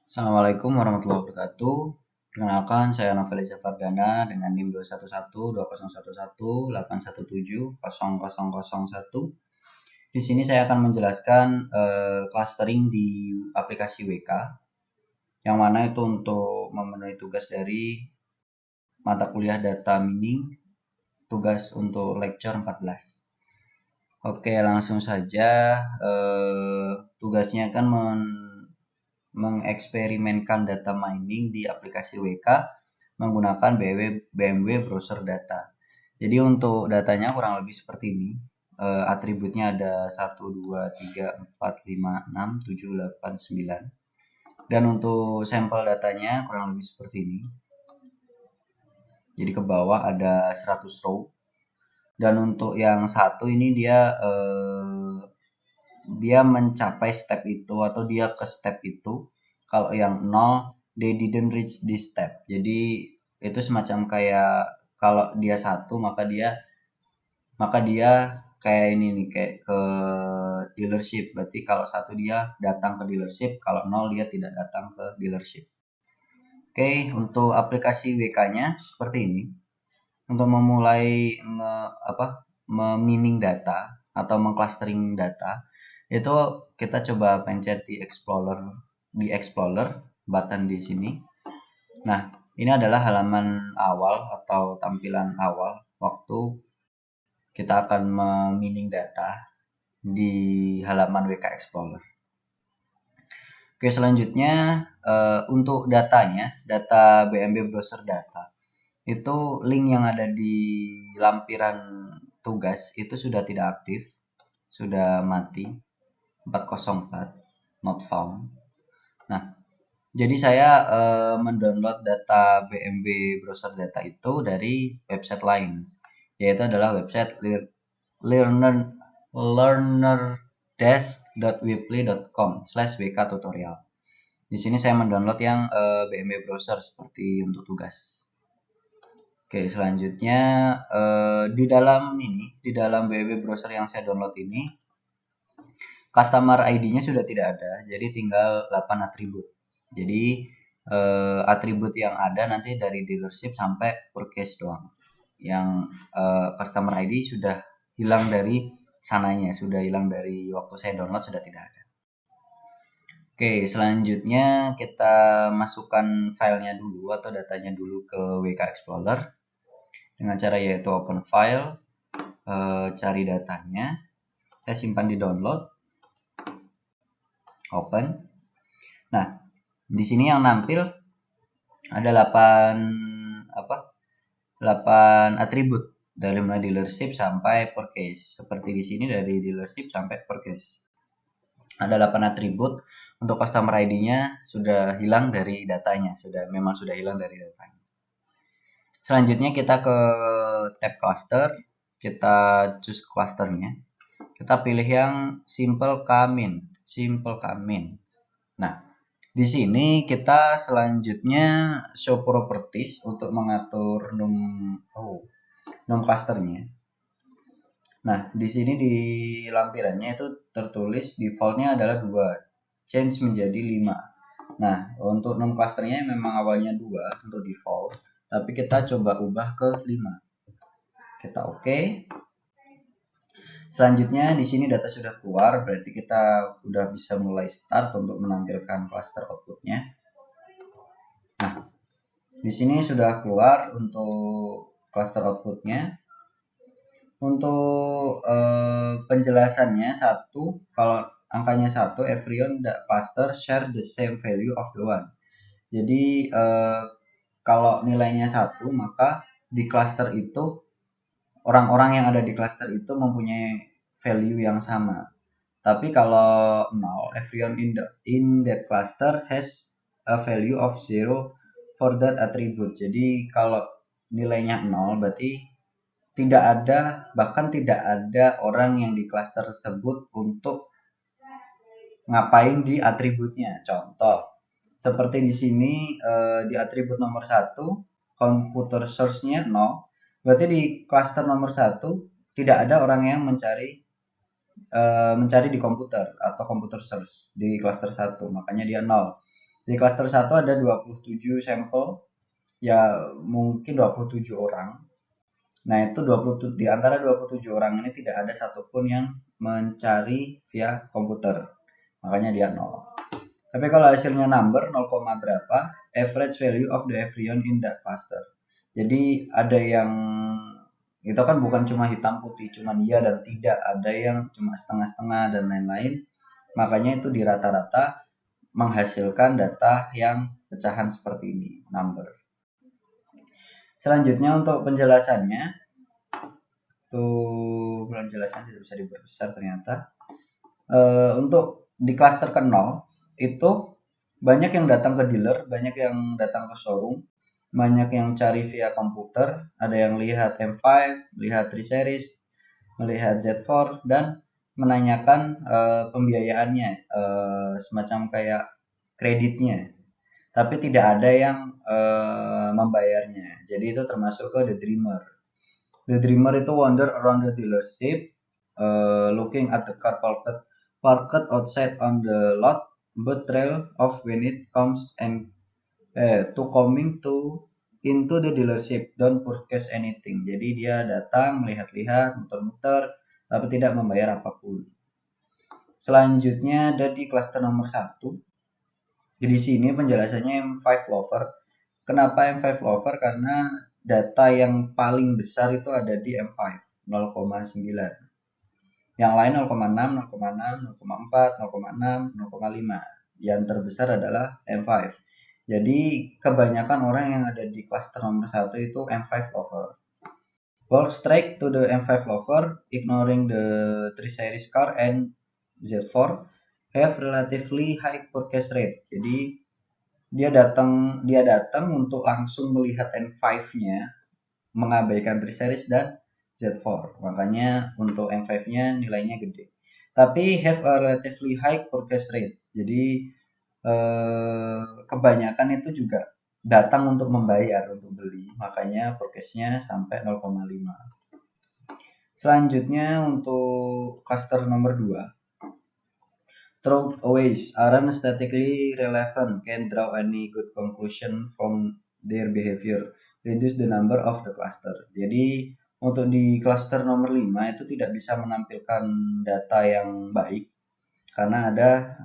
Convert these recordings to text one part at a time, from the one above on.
Assalamualaikum warahmatullahi wabarakatuh. Perkenalkan, saya Noveliza Fardana dengan NIM 211201118170001. Di sini saya akan menjelaskan clustering di aplikasi WK, yang mana itu untuk memenuhi tugas dari mata kuliah data mining, tugas untuk lecture 14. Oke, langsung saja. Tugasnya kan mengeksperimenkan data mining di aplikasi WK menggunakan BMW Browser Data. Jadi untuk datanya kurang lebih seperti ini. Atributnya ada 1, 2, 3, 4, 5, 6, 7, 8, 9. Dan untuk sampel datanya kurang lebih seperti ini. Jadi ke bawah ada 100 row. Dan untuk yang satu ini dia mencapai step itu atau dia ke step itu. Kalau yang 0 they didn't reach this step. Jadi itu semacam kayak kalau dia satu maka dia kayak ini nih, kayak ke dealership. Berarti kalau satu dia datang ke dealership, kalau 0 dia tidak datang ke dealership. Oke, untuk aplikasi WK-nya seperti ini. Untuk memulai memining data atau mengclustering data, itu kita coba pencet di Explorer button di sini. Nah, ini adalah halaman awal atau tampilan awal waktu kita akan memining data di halaman WK Explorer. Oke, selanjutnya untuk datanya, data BMW Browser Data, itu link yang ada di lampiran tugas itu sudah tidak aktif, sudah mati, 404 not found. Nah, jadi saya mendownload data BMW Browser Data itu dari website lain, yaitu adalah website learnerdesk.weebly.com/wk tutorial. Di sini saya mendownload yang BMW Browser seperti untuk tugas. Oke, selanjutnya di dalam BMW Browser yang saya download ini, customer ID-nya sudah tidak ada, jadi tinggal 8 atribut. Jadi atribut yang ada nanti dari dealership sampai purchase doang. Yang customer ID sudah hilang dari sananya, sudah hilang dari waktu saya download, sudah tidak ada. Oke, selanjutnya kita masukkan filenya dulu atau datanya dulu ke WK Explorer dengan cara yaitu open file, cari datanya, saya simpan di download, open. Nah, di sini yang nampil ada 8 atribut dari mulai dealership sampai purchase. Seperti di sini dari dealership sampai purchase. Ada 8 atribut. Untuk customer ID-nya sudah hilang dari datanya, memang sudah hilang dari datanya. Selanjutnya kita ke tab cluster, kita choose clusternya. Kita pilih yang simple kamin. Nah, di sini kita selanjutnya show properties untuk mengatur num clusternya. Nah, di sini di lampirannya itu tertulis defaultnya adalah 2, change menjadi 5. Nah, untuk num clusternya memang awalnya 2 untuk default, tapi kita coba ubah ke 5. Kita oke. Selanjutnya di sini data sudah keluar, berarti kita udah bisa mulai start untuk menampilkan cluster outputnya. Nah, di sini sudah keluar untuk cluster outputnya. Untuk penjelasannya, kalau angkanya 1, everyone the cluster share the same value of the one. Jadi kalau nilainya 1, maka di cluster itu orang-orang yang ada di cluster itu mempunyai value yang sama. Tapi kalau 0, everyone in that cluster has a value of 0 for that attribute. Jadi kalau nilainya 0 berarti bahkan tidak ada orang yang di cluster tersebut untuk ngapain di atributnya. Contoh, seperti di sini di atribut nomor 1, computer source-nya 0, berarti di cluster nomor 1 tidak ada orang yang mencari di komputer atau computer source di cluster 1, makanya dia 0. Di cluster 1 ada 27 sampel, ya mungkin 27 orang. Nah, itu di antara 27 orang ini tidak ada satupun yang mencari via komputer. Makanya dia 0. Tapi kalau hasilnya number 0, berapa, average value of the everyone in that cluster. Jadi ada yang itu kan bukan cuma hitam putih, cuma iya dan tidak, ada yang cuma setengah-setengah dan lain-lain. Makanya itu di rata-rata menghasilkan data yang pecahan seperti ini, number. Selanjutnya untuk penjelasannya, tuh penjelasan tidak bisa diperbesar ternyata. Untuk di cluster ke 0 itu banyak yang datang ke dealer, banyak yang datang ke showroom, banyak yang cari via komputer, ada yang lihat M5, lihat 3 series, melihat Z4 dan menanyakan pembiayaannya, semacam kayak kreditnya. Tapi tidak ada yang membayarnya. Jadi itu termasuk ke the dreamer. The dreamer itu wander around the dealership, looking at the car parked outside on the lot, but trail off when it comes and to coming to into the dealership, don't purchase anything. Jadi dia datang melihat-lihat, muter-muter, tapi tidak membayar apapun. Selanjutnya ada di cluster nomor 1. Di sini penjelasannya M5 lover. Kenapa M5 lover? Karena data yang paling besar itu ada di M5, 0,9. Yang lain 0,6, 0,6, 0,4, 0,6, 0,5. Yang terbesar adalah M5. Jadi kebanyakan orang yang ada di cluster nomor 1 itu M5 lover. Walk straight to the M5 lover, ignoring the 3 series car and Z4 have relatively high purchase rate. Jadi dia datang untuk langsung melihat M5-nya, mengabaikan 3 series dan Z4. Makanya untuk M5-nya nilainya gede. Tapi have a relatively high purchase rate. Jadi kebanyakan itu juga datang untuk membayar, untuk beli. Makanya purchase-nya sampai 0,5. Selanjutnya untuk cluster nomor 2. Throwaways aren't statically relevant, can draw any good conclusion from their behavior, reduce the number of the cluster. Jadi untuk di cluster nomor 5 itu tidak bisa menampilkan data yang baik karena ada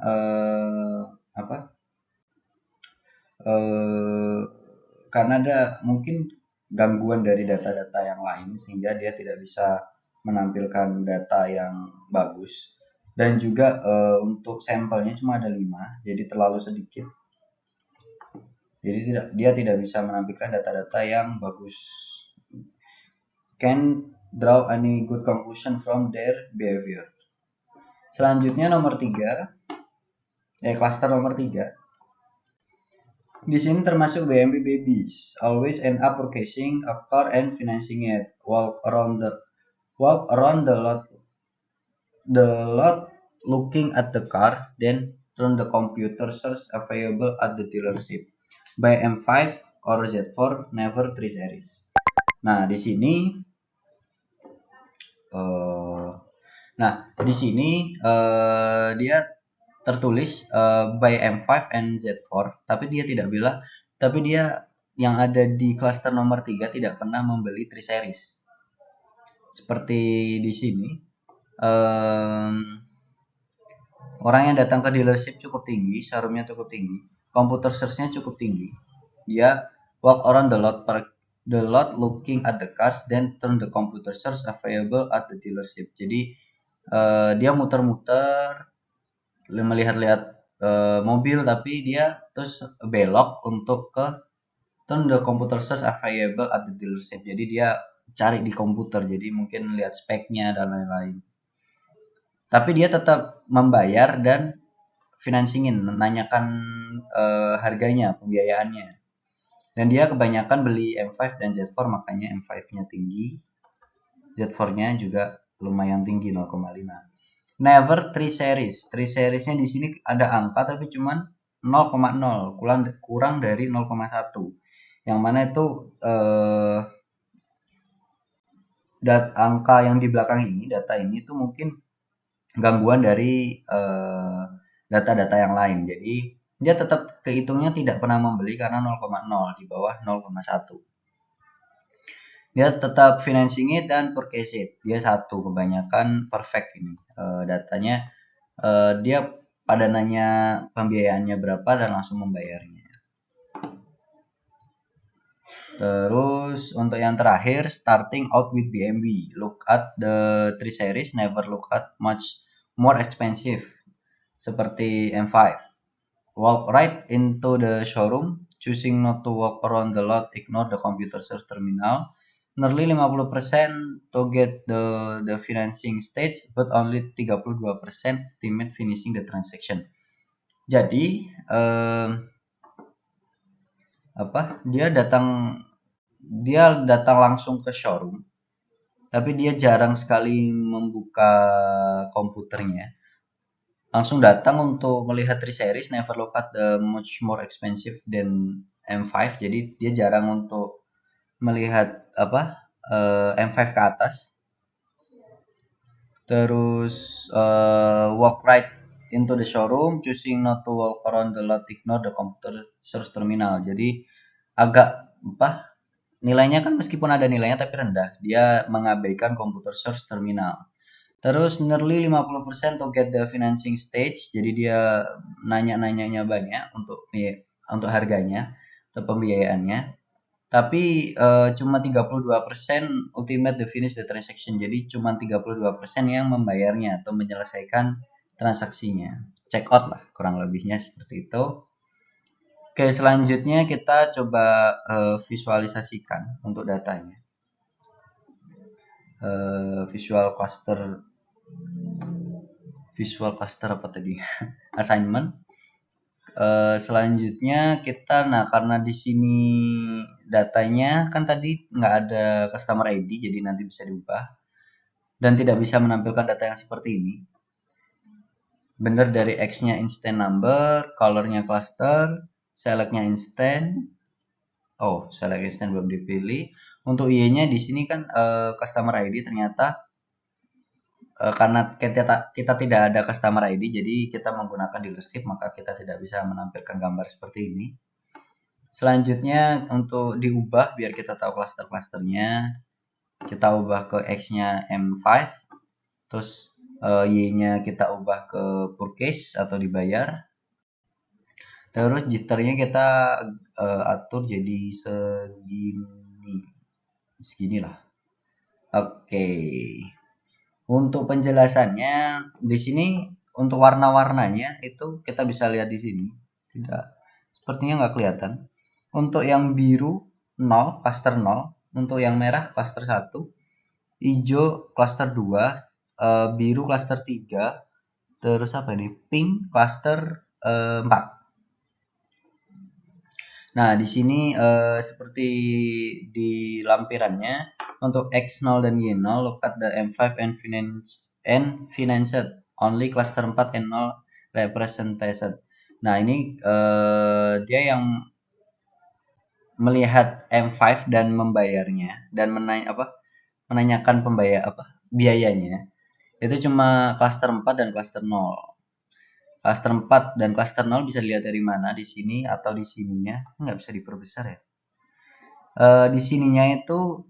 karena ada mungkin gangguan dari data-data yang lain sehingga dia tidak bisa menampilkan data yang bagus. Dan juga untuk sampelnya cuma ada 5, jadi terlalu sedikit. Jadi dia tidak bisa menampilkan data-data yang bagus. Can draw any good conclusion from their behavior. Selanjutnya nomor 3, cluster nomor 3. Di sini termasuk BMW babies. Always end up purchasing a car and financing it. Walk around the lot looking at the car, then turn the computer search available at the dealership. Buy M5 or Z4, never 3 series. Nah, di sini dia tertulis by M5 and Z4, tapi dia tidak bilang, tapi dia yang ada di cluster nomor 3 tidak pernah membeli 3 series. Seperti di sini, orang yang datang ke dealership cukup tinggi, showroomnya cukup tinggi, computer search-nya cukup tinggi. Dia walk around the lot looking at the cars, then turn the computer search available at the dealership. Jadi dia muter-muter melihat-lihat mobil, tapi dia terus belok untuk ke turn the computer search available at the dealership. Jadi dia cari di komputer, jadi mungkin lihat speknya dan lain-lain. Tapi dia tetap membayar dan financingin, menanyakan harganya, pembiayaannya. Dan dia kebanyakan beli M5 dan Z4, makanya M5-nya tinggi, Z4-nya juga lumayan tinggi, 0,5. Never 3 series. 3 seriesnya di sini ada angka tapi cuman 0,0, kurang dari 0,1. Yang mana itu angka yang di belakang ini, data ini tuh mungkin gangguan dari data-data yang lain. Jadi dia tetap kehitungnya tidak pernah membeli karena 0,0 di bawah 0,1. Dia tetap financing it dan purchase it. Dia satu kebanyakan perfect ini datanya. Dia pada nanya pembiayaannya berapa dan langsung membayarnya. Terus untuk yang terakhir, starting out with BMW. Look at the 3 series, never look at much more expensive seperti M5. Walk right into the showroom, choosing not to walk around the lot, ignore the computer search terminal. Nearly 50% to get the financing stage, but only 32% estimate finishing the transaction. Jadi dia datang langsung ke showroom, tapi dia jarang sekali membuka komputernya. Langsung datang untuk melihat 3 series, never look at the much more expensive than M5. Jadi dia jarang untuk melihat M5 ke atas. Terus walk right into the showroom, choosing not to walk around the lot, ignore the computer search terminal. Jadi agak nilainya kan meskipun ada nilainya tapi rendah. Dia mengabaikan computer search terminal. Terus nearly 50% to get the financing stage. Jadi dia nanya-nanyanya banyak untuk harganya, untuk pembiayaannya. Tapi cuma 32% ultimate the finish the transaction. Jadi cuma 32% yang membayarnya atau menyelesaikan transaksinya. Check out lah kurang lebihnya seperti itu. Oke, selanjutnya kita coba visualisasikan untuk datanya. Visual cluster apa tadi? Assignment. Selanjutnya kita, karena di sini datanya kan tadi nggak ada customer ID, jadi nanti bisa diubah dan tidak bisa menampilkan data yang seperti ini. Bener dari X-nya instant number, color-nya cluster, select-nya instant. Oh, select instant belum dipilih. Untuk Y-nya di sini kan customer ID ternyata karena kita tidak ada customer ID, jadi kita menggunakan dealership, maka kita tidak bisa menampilkan gambar seperti ini. Selanjutnya untuk diubah biar kita tahu cluster-clusternya, kita ubah ke X-nya M5, terus Y-nya kita ubah ke purchase atau dibayar. Terus jitternya kita atur jadi segini lah. Oke. Untuk penjelasannya di sini untuk warna-warnanya itu kita bisa lihat di sini. Tidak, sepertinya nggak kelihatan. Untuk yang biru 0, cluster 0. Untuk yang merah cluster 1. Hijau cluster 2. Biru cluster 3. Terus apa ini? Pink cluster 4. Nah, di sini seperti di lampirannya untuk X0 dan Y0, look at the M5 and financed. Only cluster 4 and 0 represented. Nah, ini dia yang melihat M5 dan membayarnya dan menanyakan biayanya. Itu cuma cluster 4 dan cluster 0. Cluster 4 dan cluster 0 bisa dilihat dari mana, di sini atau di sininya. Nggak bisa diperbesar ya. Di sininya itu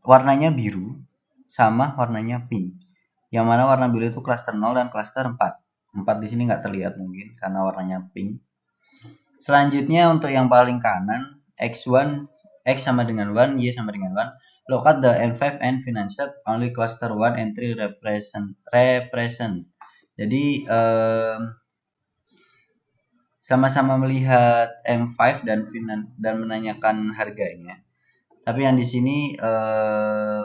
warnanya biru sama warnanya pink. Yang mana warna biru itu cluster 0 dan cluster 4. 4 di sini nggak terlihat mungkin karena warnanya pink. Selanjutnya untuk yang paling kanan, X1, X sama dengan 1, Y sama dengan 1. Look at the M5 and financed, only cluster 1 and 3 represent. Jadi sama-sama melihat M5 dan menanyakan harganya. Tapi yang di sini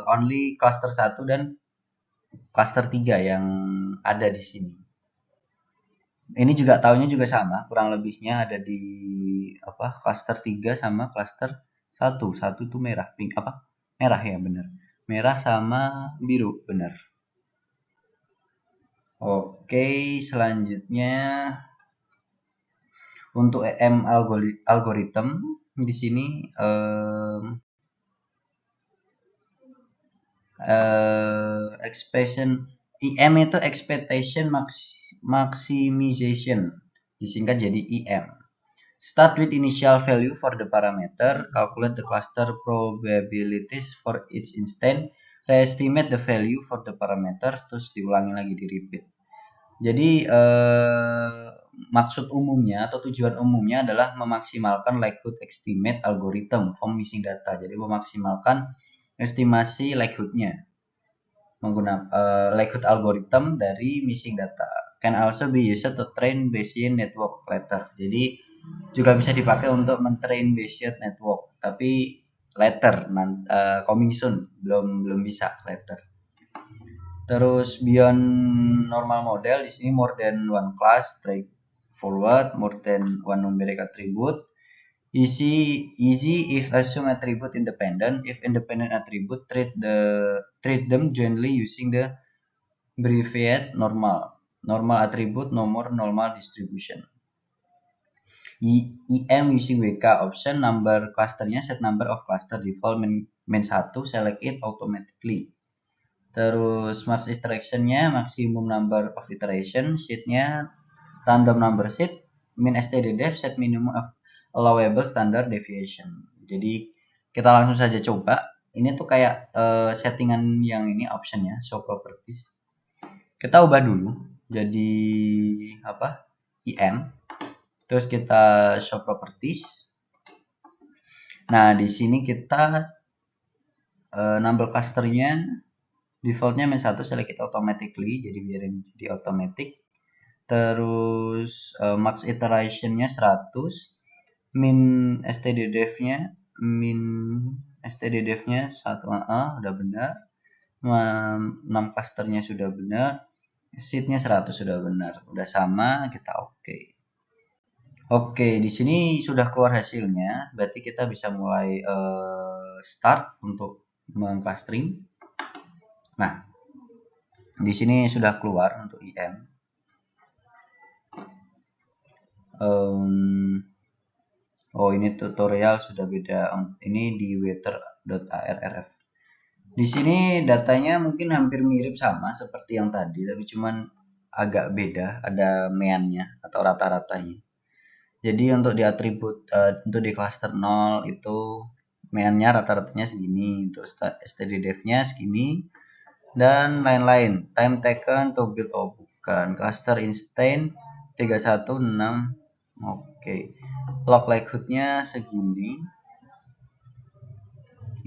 only cluster 1 dan cluster 3 yang ada di sini. Ini juga tahunnya juga sama, kurang lebihnya ada di cluster 3 sama cluster 1. 1 itu merah, pink merah ya benar. Merah sama biru benar. Oke, selanjutnya untuk EM algorithm di sini expression IM itu expectation maximization. disingkat jadi IM. Start with initial value for the parameter, calculate the cluster probabilities for each instant, re-estimate the value for the parameter, terus diulangi lagi di repeat. Jadi maksud umumnya atau tujuan umumnya adalah memaksimalkan likelihood estimate algorithm from missing data. Jadi memaksimalkan estimasi likelihoodnya menggunakan likelihood algorithm dari missing data. Can also be used to train Bayesian network later. Jadi juga bisa dipakai untuk mentrain Bayesian network, tapi later, coming soon, belum bisa later. Terus beyond normal model, di sini more than one class, straightforward, more than one numeric attribute, easy if assume attribute independent, if independent attribute treat them jointly using the abbreviate normal attribute nomor normal distribution. IM using WK option, number clusternya set number of cluster default main 1, select it automatically. Terus max extraction-nya maximum number of iteration, sheet-nya random number sheet, min stddef set minimum of allowable standard deviation. Jadi kita langsung saja coba. Ini tuh kayak settingan yang ini option-nya, show properties. Kita ubah dulu jadi apa? IM. Terus kita show properties. Nah, di sini kita number clusternya defaultnya min 1, select it automatically, jadi biarin jadi automatic. Terus max iterationnya 100, min stddef-nya 1, udah benar. 6 clusternya sudah benar, sheet-nya 100 sudah benar, udah sama, kita oke. Oke, di sini sudah keluar hasilnya, berarti kita bisa mulai start untuk mengclustering. Nah, di sini sudah keluar untuk IM. Ini tutorial sudah beda. Ini di weather.arrf. Di sini datanya mungkin hampir mirip sama seperti yang tadi, tapi cuman agak beda, ada meannya atau rata-ratanya. Jadi untuk di atribut untuk di cluster 0 itu meannya rata-ratanya segini, untuk stddef-nya segini, dan lain-lain. Time taken to build, bukan. Cluster instant 316. Oke. Log likelihood-nya segini.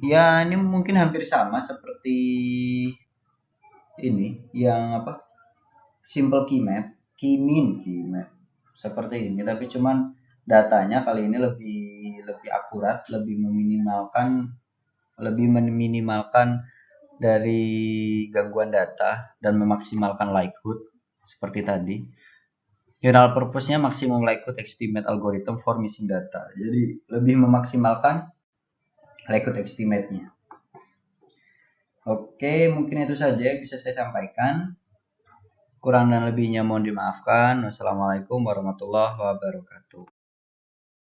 Ya, ini mungkin hampir sama seperti ini yang apa? Simple key map, key map. Seperti ini, tapi cuman datanya kali ini lebih akurat, lebih meminimalkan dari gangguan data dan memaksimalkan likelihood seperti tadi. General purpose-nya maximum likelihood estimate algorithm for missing data. Jadi lebih memaksimalkan likelihood estimate-nya. Oke, mungkin itu saja yang bisa saya sampaikan. Kurang dan lebihnya mohon dimaafkan. Wassalamualaikum warahmatullahi wabarakatuh.